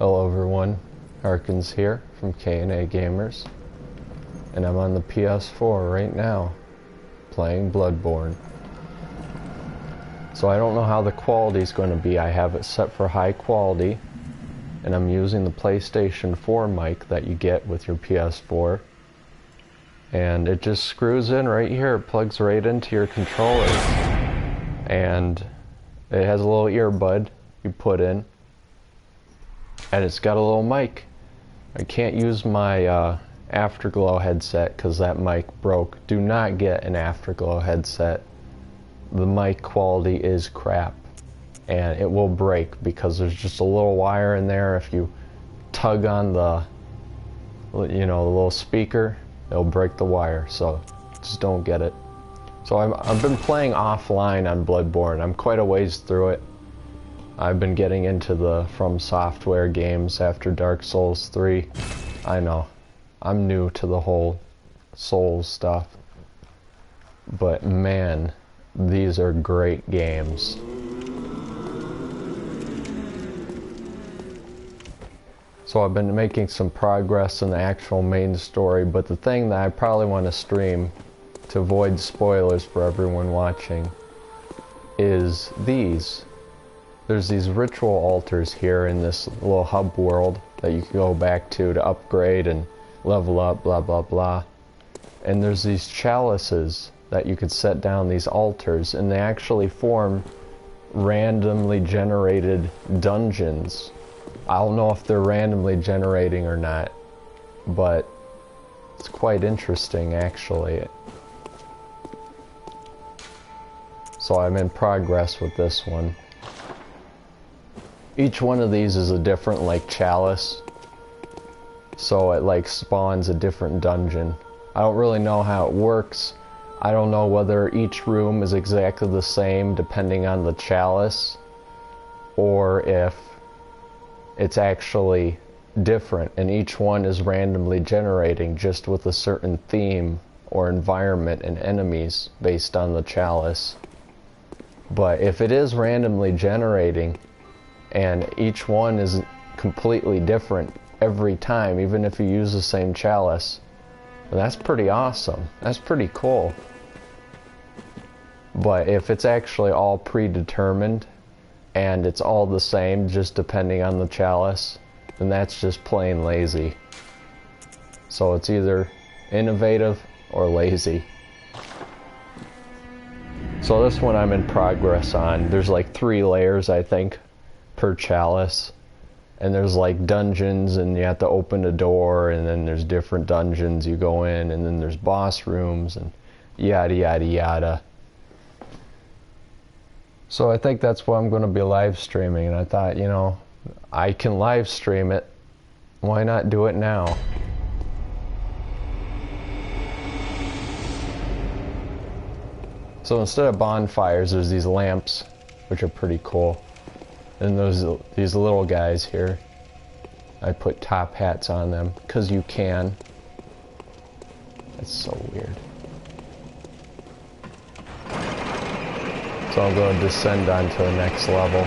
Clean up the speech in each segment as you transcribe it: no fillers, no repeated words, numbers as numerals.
Hello everyone, Harkins here from K&A Gamers, and I'm on the PS4 right now, playing Bloodborne. So I don't know how the quality is going to be. I have it set for high quality, and I'm using the PlayStation 4 mic that you get with your PS4. And it just screws in right here, it plugs right into your controller. And it has a little earbud you put in. And it's got a little mic. I can't use my Afterglow headset because that mic broke. Do not get an Afterglow headset. The mic quality is crap. And it will break because there's just a little wire in there. If you tug on the, the little speaker, it'll break the wire. So just don't get it. So I've been playing offline on Bloodborne. I'm quite a ways through it. I've been getting into the From Software games after Dark Souls 3. I know, I'm new to the whole Souls stuff. But man, these are great games. So I've been making some progress in the actual main story, but the thing that I probably want to stream, to avoid spoilers for everyone watching, is these. There's these ritual altars here in this little hub world that you can go back to upgrade and level up, blah blah blah. And there's these chalices that you could set down, these altars, and they actually form randomly generated dungeons. I don't know if they're randomly generating or not, but it's quite interesting actually. So I'm in progress with this one. Each one of these is a different chalice, so it spawns a different dungeon. I don't really know how it works. I don't know whether each room is exactly the same depending on the chalice, or if it's actually different and each one is randomly generating just with a certain theme or environment and enemies based on the chalice. But if it is randomly generating and each one is completely different every time, even if you use the same chalice, then that's pretty awesome. That's pretty cool. But if it's actually all predetermined and it's all the same just depending on the chalice, then that's just plain lazy. So it's either innovative or lazy. So this one I'm in progress on. There's 3 layers I think per chalice, and there's dungeons and you have to open a door, and then there's different dungeons you go in, and then there's boss rooms and yada yada yada. So I think that's what I'm going to be live streaming, and I thought, I can live stream it, why not do it now? So instead of bonfires, there's these lamps, which are pretty cool. And these little guys here, I put top hats on them, because you can. That's so weird. So I'm going to descend onto the next level.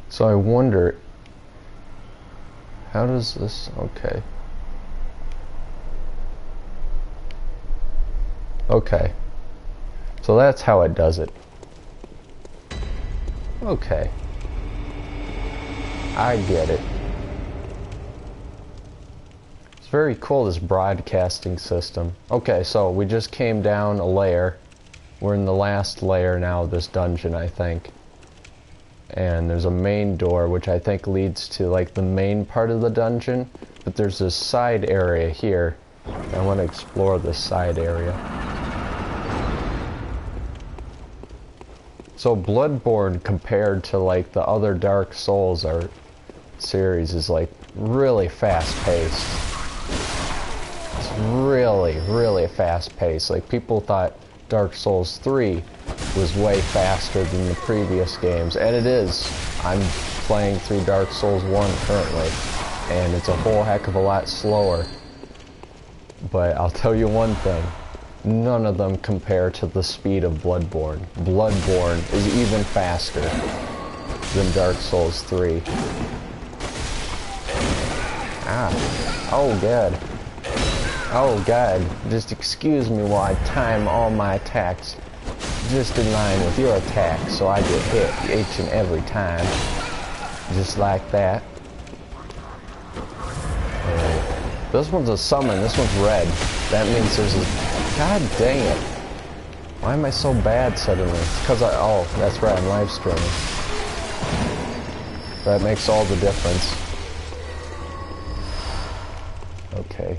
So I wonder, how does this, okay. Okay, so that's how it does it. Okay, I get it. It's very cool, this broadcasting system. Okay, so we just came down a layer. We're in the last layer now of this dungeon, I think. And there's a main door, which I think leads to the main part of the dungeon. But there's this side area here. I want to explore this side area. So Bloodborne, compared to the other Dark Souls series, is really fast paced. It's really fast paced. People thought Dark Souls 3 was way faster than the previous games, and it is. I'm playing through Dark Souls 1 currently, and it's a whole heck of a lot slower. But I'll tell you one thing, none of them compare to the speed of Bloodborne. Bloodborne is even faster than Dark Souls 3. Ah. Oh, God. Oh, God. Just excuse me while I time all my attacks just in line with your attack, so I get hit each and every time. Just like that. This one's a summon. This one's red. That means there's a... God dang it. Why am I so bad suddenly? It's because oh, that's right, I'm live streaming. That makes all the difference. Okay.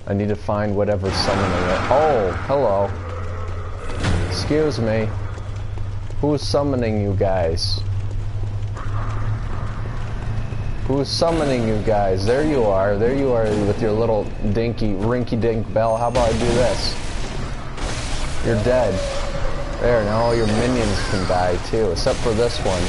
I need to find whatever's summoning it. Oh, hello. Excuse me. Who's summoning you guys? Who's summoning you guys? There you are with your little dinky, rinky-dink bell. How about I do this? You're dead. There, now all your minions can die too, except for this one.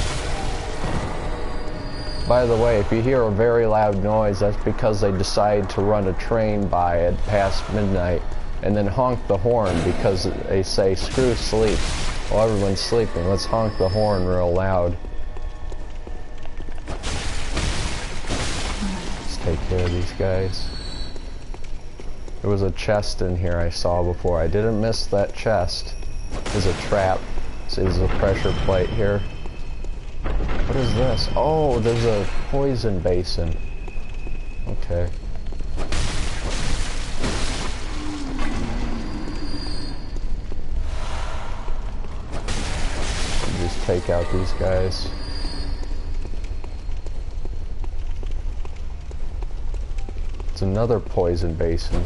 By the way, if you hear a very loud noise, that's because they decide to run a train by it past midnight and then honk the horn because they say, screw sleep. While everyone's sleeping, let's honk the horn real loud. Take care of these guys. There was a chest in here I saw before. I didn't miss that chest. There's a trap. See, there's a pressure plate here. What is this? Oh, there's a poison basin. Okay. Just take out these guys. Another poison basin.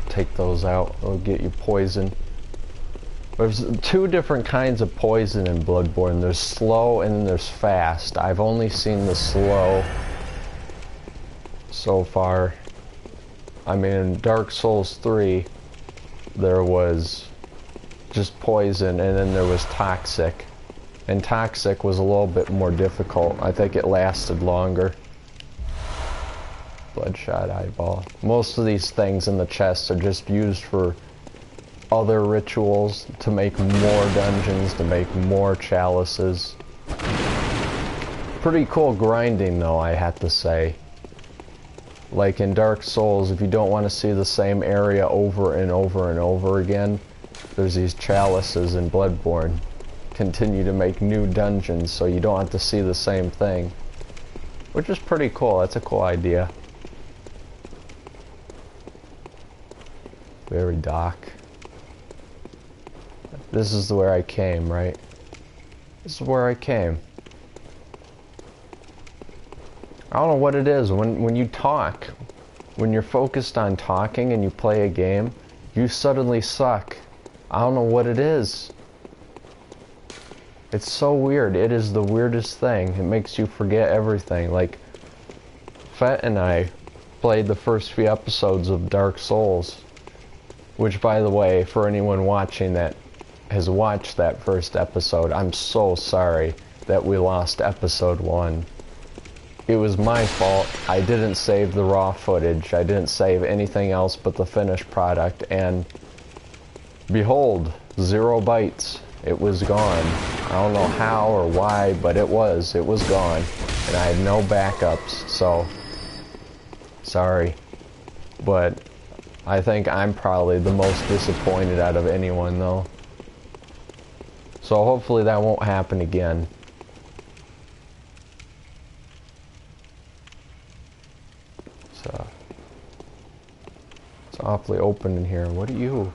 Take those out. It'll get you poison. There's two different kinds of poison in Bloodborne. There's slow and then there's fast. I've only seen the slow so far. I mean, in Dark Souls 3, there was just poison and then there was toxic. And toxic was a little bit more difficult. I think it lasted longer. Bloodshot eyeball. Most of these things in the chests are just used for other rituals, to make more dungeons, to make more chalices. Pretty cool grinding though, I have to say. Like in Dark Souls, if you don't want to see the same area over and over and over again, there's these chalices in Bloodborne. Continue to make new dungeons so you don't have to see the same thing. Which is pretty cool, that's a cool idea. Very dark. This is where I came, right? This is where I came. I don't know what it is. When you talk, when you're focused on talking and you play a game, you suddenly suck. I don't know what it is. It's so weird. It is the weirdest thing. It makes you forget everything. Like, Fett and I played the first few episodes of Dark Souls. Which, by the way, for anyone watching that has watched that first episode, I'm so sorry that we lost episode 1. It was my fault. I didn't save the raw footage. I didn't save anything else but the finished product, and behold, 0 bytes. It was gone. I don't know how or why, but it was gone. And I had no backups, so sorry. But I think I'm probably the most disappointed out of anyone though. So hopefully that won't happen again. So it's awfully open in here. What are you?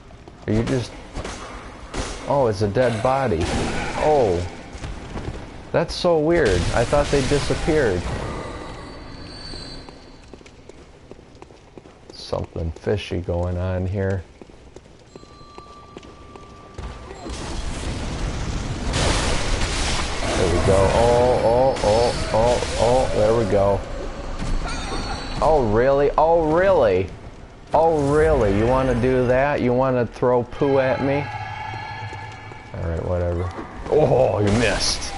Are you just... Oh, it's a dead body. Oh. That's so weird. I thought they disappeared. Something fishy going on here. There we go. Oh, there we go. Oh, really? Oh, really? Oh, really? You want to do that? You want to throw poo at me? Alright, whatever. Oh, you missed.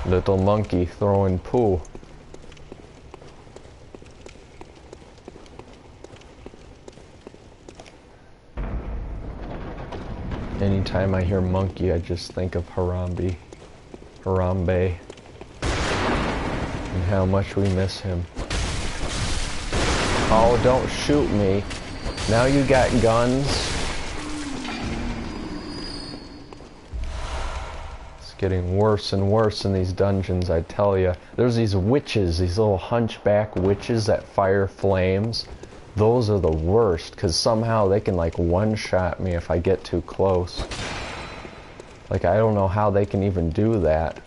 Little monkey throwing poo. Anytime I hear monkey, I just think of Harambe. Harambe. And how much we miss him. Oh, don't shoot me. Now you got guns. It's getting worse and worse in these dungeons, I tell ya. There's these witches, these little hunchback witches that fire flames. Those are the worst, because somehow they can like one-shot me if I get too close. Like, I don't know how they can even do that.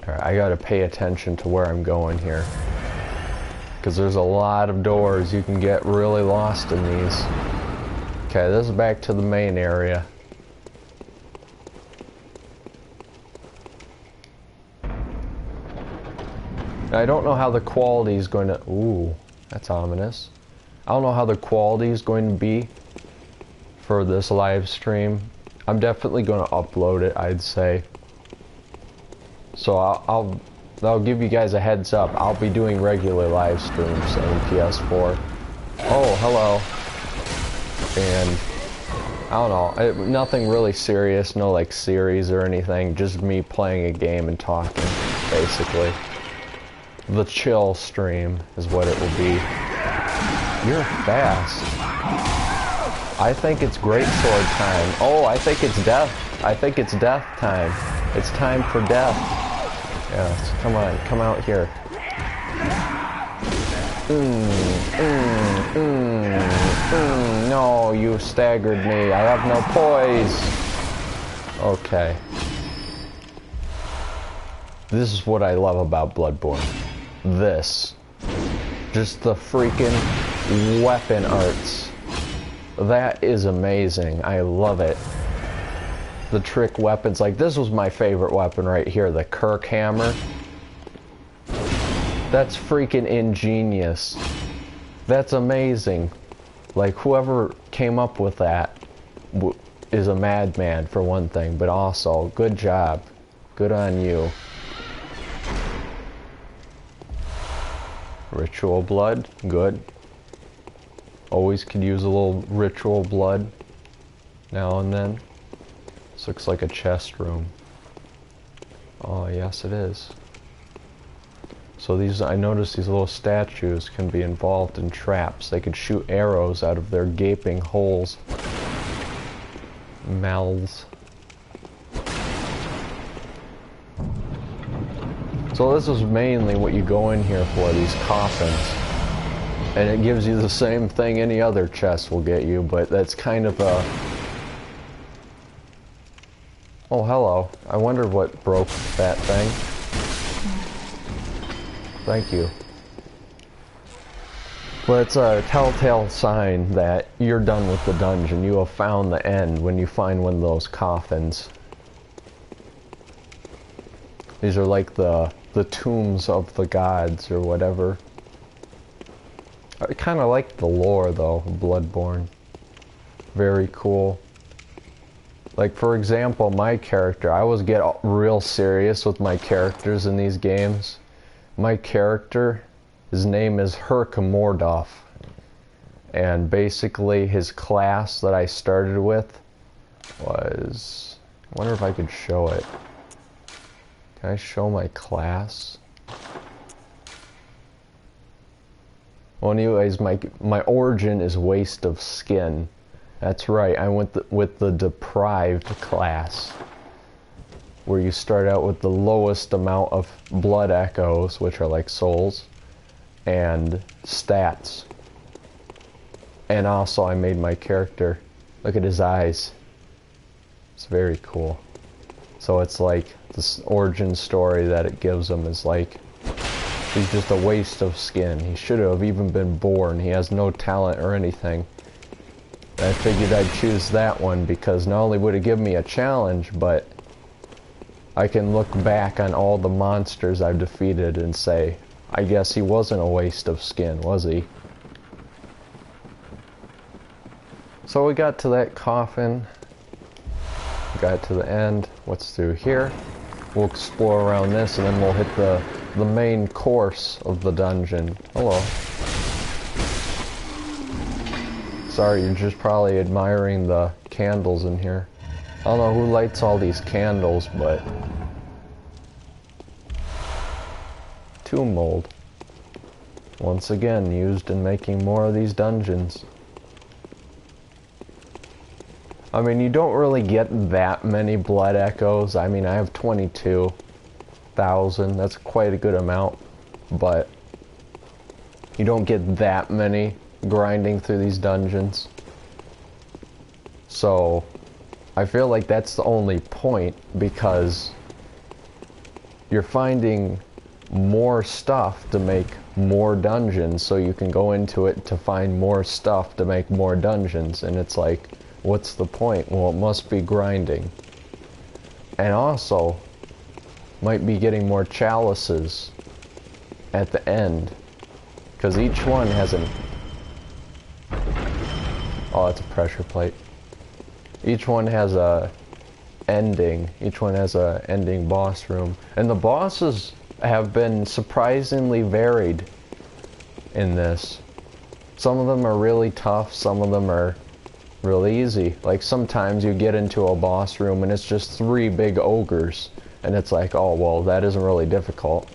Alright, I gotta pay attention to where I'm going here. Because there's a lot of doors, you can get really lost in these. Okay, this is back to the main area. I don't know how the quality is going to... Ooh, that's ominous. I don't know how the quality is going to be for this live stream. I'm definitely going to upload it, I'd say. So I'll give you guys a heads up. I'll be doing regular live streams on PS4. Oh, hello. And I don't know, nothing really serious, no like series or anything. Just me playing a game and talking, basically. The chill stream is what it will be. You're fast. I think it's greatsword time. Oh, I think it's death. I think it's death time. It's time for death. Yes, come on, come out here. No, you staggered me. I have no poise. Okay. This is what I love about Bloodborne. This. Just the freaking weapon arts. That is amazing. I love it. The trick weapons. Like, this was my favorite weapon right here. The Kirk hammer. That's freaking ingenious. That's amazing. Like, whoever came up with that is a madman, for one thing. But also, good job. Good on you. Ritual blood, good. Always could use a little ritual blood now and then. This looks like a chest room. Oh, yes it is. So these, I noticed these little statues can be involved in traps. They could shoot arrows out of their gaping holes. Mouths. So this is mainly what you go in here for, these coffins. And it gives you the same thing any other chest will get you, but that's kind of a... Oh, hello. I wonder what broke that thing. Thank you. But it's a telltale sign that you're done with the dungeon. You have found the end when you find one of those coffins. These are like the tombs of the gods or whatever. I kind of like the lore though, Bloodborne. Very cool. Like, for example, my character, I always get real serious with my characters in these games. My character, his name is Hark. And basically his class that I started with was... I wonder if I could show it. Can I show my class? Well, anyways, my origin is waste of skin. That's right, I went with the deprived class, where you start out with the lowest amount of blood echoes, which are like souls, and stats. And also I made my character, look at his eyes. It's very cool. So it's like, this origin story that it gives him is like, he's just a waste of skin. He should have even been born. He has no talent or anything. And I figured I'd choose that one because not only would it give me a challenge, but I can look back on all the monsters I've defeated and say, I guess he wasn't a waste of skin, was he? So we got to that coffin. Got to the end. What's through here? We'll explore around this and then we'll hit the main course of the dungeon. Hello. Sorry, you're just probably admiring the candles in here. I don't know who lights all these candles, but... Tomb mold. Once again, used in making more of these dungeons. I mean, you don't really get that many blood echoes. I mean, I have 22,000. That's quite a good amount. But you don't get that many grinding through these dungeons. So I feel like that's the only point, because you're finding more stuff to make more dungeons, so you can go into it to find more stuff to make more dungeons, and it's like, what's the point? Well, it must be grinding. And also might be getting more chalices at the end, because each one has an... Oh, it's a pressure plate. Each one has a ending. Each one has a ending boss room. And the bosses have been surprisingly varied in this. Some of them are really tough, some of them are really easy. Like sometimes you get into a boss room and it's just 3 big ogres, and it's like, oh well, that isn't really difficult.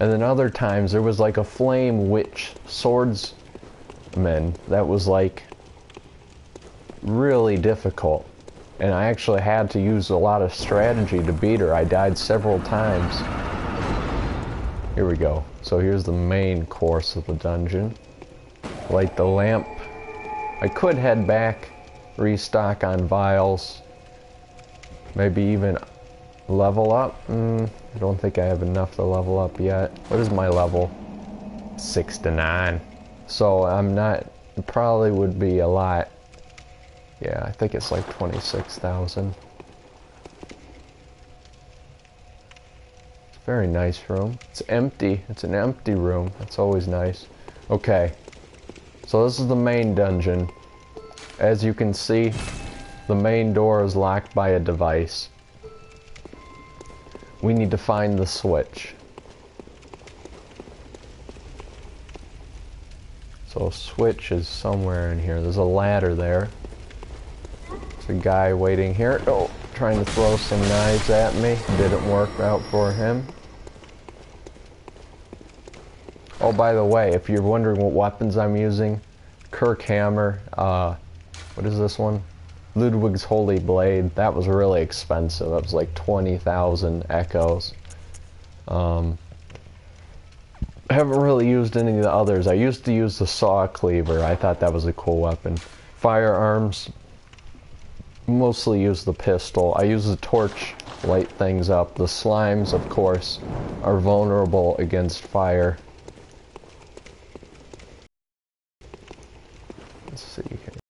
And then other times there was like a flame witch swordsman that was like really difficult, and I actually had to use a lot of strategy to beat her. I died several times. Here we go. So here's the main course of the dungeon. Light the lamp. I could head back, restock on vials, maybe even level up. I don't think I have enough to level up yet. What is my level? 69. So I'm not, it probably would be a lot. Yeah, I think it's like 26,000. It's a very nice room. It's empty. It's an empty room. That's always nice. Okay. So this is the main dungeon. As you can see, the main door is locked by a device. We need to find the switch. So switch is somewhere in here. There's a ladder there. There's a guy waiting here. Oh, trying to throw some knives at me. Didn't work out for him. Oh, by the way, if you're wondering what weapons I'm using, Kirk Hammer, what is this one? Ludwig's Holy Blade. That was really expensive. That was like 20,000 echoes. I haven't really used any of the others. I used to use the saw cleaver. I thought that was a cool weapon. Firearms, mostly use the pistol. I use the torch, light things up. The slimes, of course, are vulnerable against fire. Let's see.